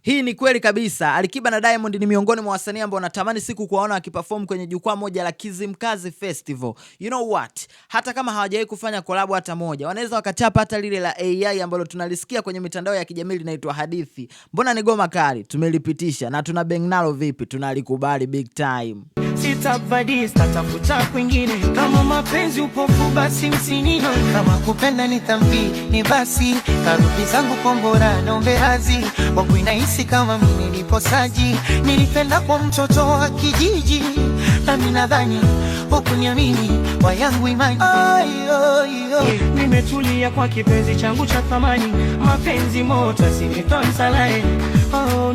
Hii ni kweli kabisa. Alikiba na Diamond ni miongoni mwa wasanii ambao natamani siku kuwaona wakiperform kwenye jukwaa moja la Kizimkazi Festival. You know what? Hata kama hawajawahi kufanya collab hata moja, wanaweza wakachapa hata lile la AI ambalo tunalisikia kwenye mitandao ya kijamii linaitwa Hadithi. Mbona ni goma kali? Tumelipitisha na tuna bang nalo vipi? Tunalikubali big time. Sitabadi statafuta kwingine, kama mapenzi upofu basi msinino, kama kupenda ni dhambi ni basi karudi zangu kombora naombe razi wangu inahisi kama mimi niliposaji, nilipenda kwa mtoto wa kijiji na mimi nadhani hukuniamini kwa yangu imani. Nimetulia kwa kipenzi changu cha thamani, mapenzi moto sinitonsalae.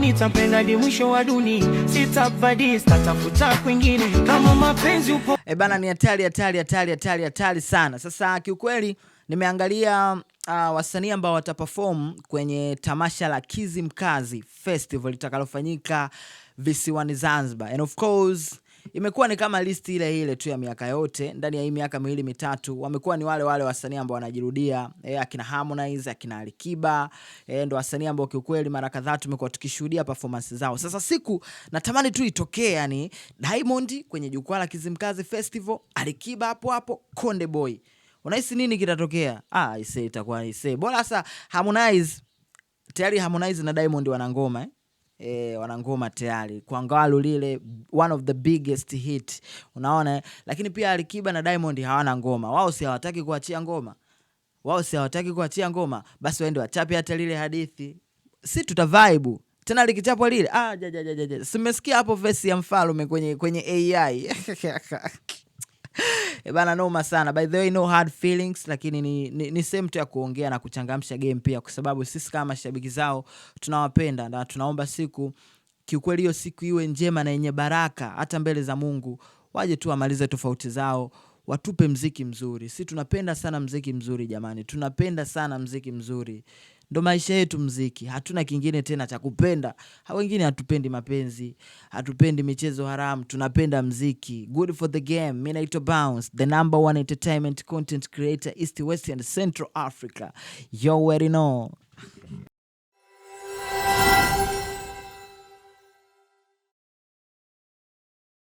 Nitampenda hadi mwisho wa dunia, sitabadi statafuta kwingine, kama mapenzi upo. Bana ni hatari sana. Sasa kiukweli nimeangalia wasanii ambao wataperform kwenye tamasha la Kizimkazi Festival litakalofanyika visiwani Zanzibar. And of course imekuwa ni kama listi ile tu ya miaka yote. Ndani ya hii miaka miwili mitatu wamekuwa ni wale wasanii ambao wanajirudia, akina Harmonize, akina Alikiba, ndo wasanii ambao kiukweli mara kadhaa tumekuwa tukishuhudia performance zao. Sasa siku natamani tu itokee, yani Diamond kwenye jukwaa la Kizimkazi Festival, Alikiba hapo Konde Boy. Unahisi nini kitatokea? Itakuwa bora sasa. Harmonize na Diamond wana ngoma wana ngoma tayari kwa ngalo lile, one of the biggest hit, unaona. Lakini pia Alikiba na Diamond hawana ngoma. Wao si hawataki kuachia ngoma, basi waende wachape hata lile Hadithi, si tuta vibe tena likichapwa lile. Simesikia hapo verse ya Mfalme kwenye AI. Bana noma sana. By the way, no hard feelings, lakini ni same tu ya kuongea na kuchangamsha game pia, kwa sababu sisi kama mashabiki zao tunawapenda na tunaomba siku kiukweli hiyo siku iwe njema na yenye baraka hata mbele za Mungu. Waje tu amalize tofauti zao, watupe mziki mzuri. Sisi tunapenda sana mziki mzuri jamani. Tunapenda sana mziki mzuri. Ndo maisha yetu mziki. Hatuna kingine tena cha kupenda. Wengine hatupendi mapenzi, hatupendi michezo haramu, tunapenda mziki. Good for the game. Mimi naitwa Bounce, the number one entertainment content creator East, West and Central Africa. You already know.